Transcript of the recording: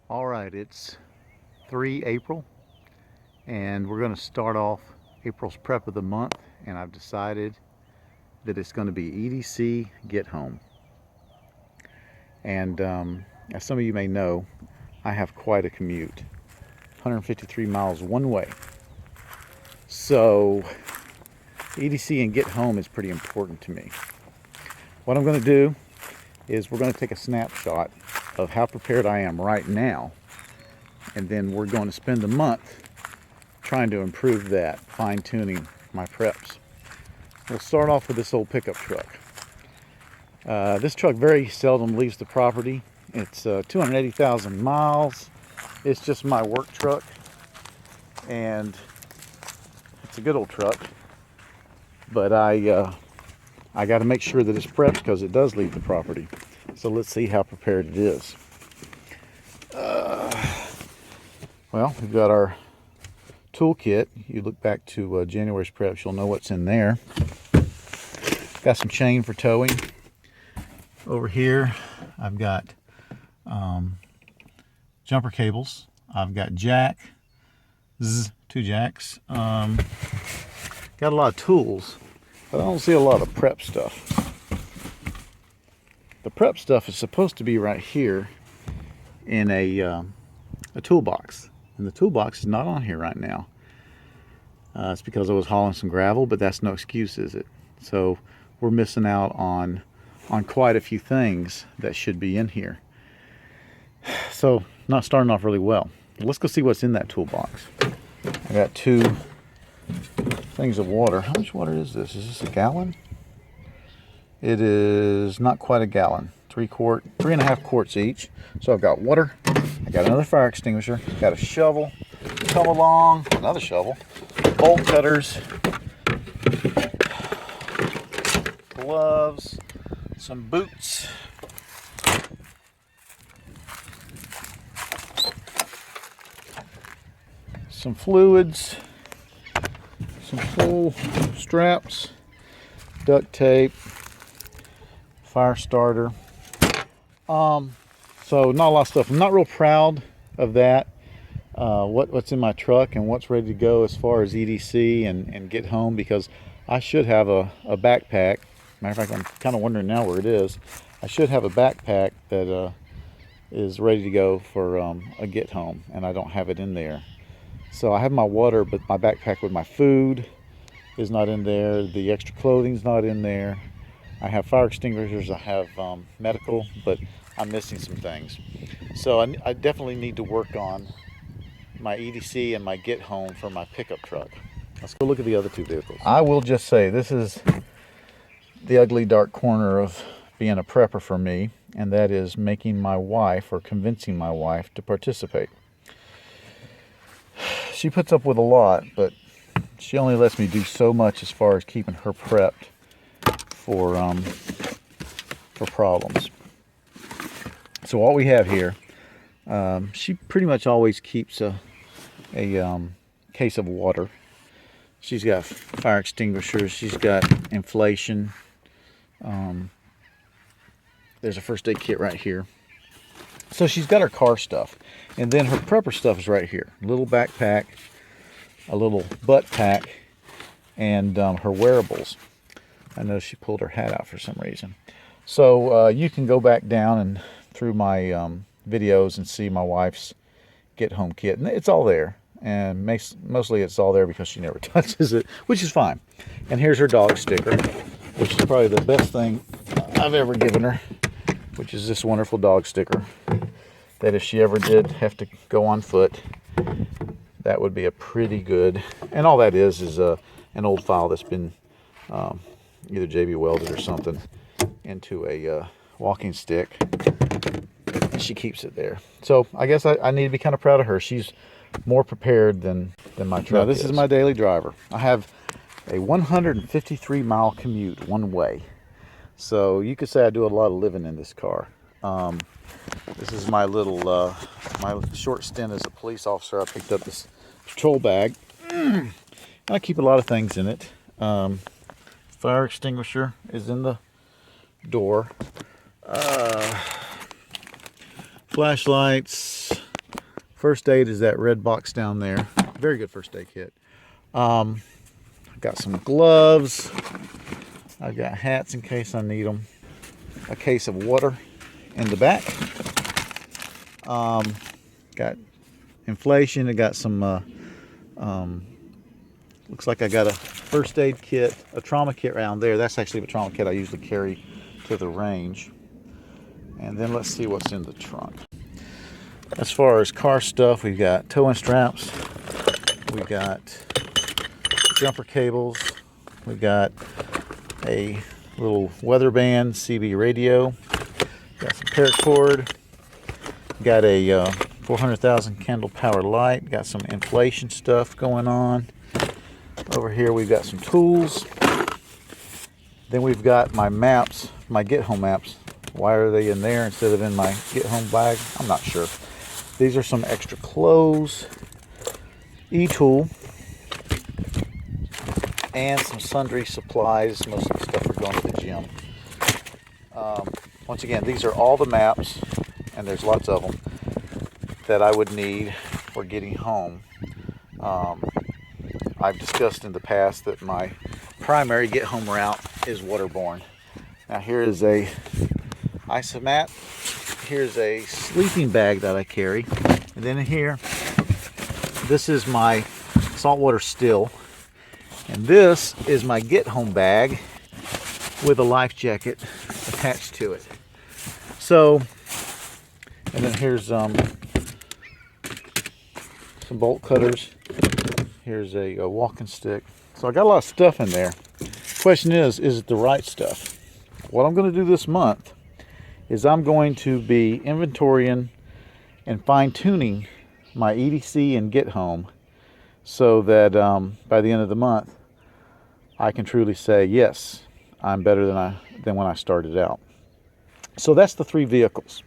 All right, it's 3 April, and we're going to start off April's prep of the month, and I've decided that it's going to be EDC Get Home. And as some of you may know, I have quite a commute, 153 miles one way. So EDC and Get Home is pretty important to me. What I'm going to do is we're going to take a snapshot of how prepared I am right now, and then we're going to spend the month trying to improve that, fine-tuning my preps. We'll start off with this old pickup truck. This truck very seldom leaves the property. It's 280,000 miles. It's just my work truck, and it's a good old truck, but I got to make sure that it's prepped because it does leave the property. So let's see how prepared it is. Well, we've got our toolkit. You look back to January's preps, you'll know what's in there. Got some chain for towing. Over here, I've got jumper cables. I've got two jacks. Got a lot of tools, but I don't see a lot of prep stuff. The prep stuff is supposed to be right here in a toolbox, and the toolbox is not on here right now. It's because I was hauling some gravel, but that's no excuse, is it? So we're missing out on quite a few things that should be in here. So not starting off really well. Let's go see what's in that toolbox. I got 2 things of water. How much water is this? Is this a gallon? It is not quite a gallon. 3.5 quarts each. So I've got water. I got another fire extinguisher. Got a shovel. Come along. Another shovel. Bolt cutters. Gloves. Some boots. Some fluids. Some pull straps. Duct tape. Fire starter. So not a lot of stuff. I'm not real proud of that. What's in my truck and what's ready to go as far as EDC and Get Home, because I should have a backpack. Matter of fact, I'm kind of wondering now where it is. I should have a backpack that is ready to go for a Get Home, and I don't have it in there. So I have my water, but my backpack with my food is not in there. The extra clothing's not in there. I have fire extinguishers, I have medical, but I'm missing some things. So I definitely need to work on my EDC and my Get Home for my pickup truck. Let's go look at the other 2 vehicles. I will just say this is the ugly dark corner of being a prepper for me, and that is making my wife, or convincing my wife, to participate. She puts up with a lot, but she only lets me do so much as far as keeping her prepped for problems. So what we have here, she pretty much always keeps a case of water. She's got fire extinguishers. She's got inflation. There's a first aid kit right here. So she's got her car stuff, and then her prepper stuff is right here. A little backpack, a little butt pack, and her wearables. I know she pulled her hat out for some reason. So you can go back down and through my videos and see my wife's Get Home kit. And it's all there. And mostly it's all there because she never touches it, which is fine. And here's her dog sticker, which is probably the best thing I've ever given her, which is this wonderful dog sticker that if she ever did have to go on foot, that would be a pretty good. And all that is an old file that's been either JB welded or something into a walking stick, and she keeps it there. So I guess I need to be kind of proud of her. She's more prepared than my truck. Now this is my daily driver. I have a 153 mile commute one way, so you could say I do a lot of living in this car. This is my little my short stint as a police officer. I picked up this patrol bag, and I keep a lot of things in it. Fire extinguisher is in the door. Flashlights, First aid is that red box down there. Very good first aid kit. I've got some gloves. I've got hats in case I need them. A case of water in the back. Got inflation. I got some, looks like I got a first aid kit, a trauma kit around there. That's actually the trauma kit I usually carry to the range. And then let's see what's in the trunk. As far as car stuff, we've got towing straps. We got jumper cables. We got a little weather band CB radio. Got some paracord. Got a 400,000 candle power light. Got some inflation stuff going on. Over here we've got some tools. Then we've got my maps, my Get Home maps. Why are they in there instead of in my Get Home bag? I'm not sure. These are some extra clothes, e-tool, and some sundry supplies. Most of the stuff are going to the gym. Once again, these are all the maps, and there's lots of them, that I would need for getting home. I've discussed in the past that my primary get home route is waterborne. Now here is a isomat. Here's a sleeping bag that I carry. And then in here, this is my saltwater still. And this is my get home bag with a life jacket attached to it. So, and then here's some bolt cutters. Here's a walking stick. So I got a lot of stuff in there. Question is it the right stuff? What I'm going to do this month is I'm going to be inventorying and fine-tuning my EDC and Get Home so that by the end of the month I can truly say, yes, I'm better than when I started out. So that's the 3 vehicles.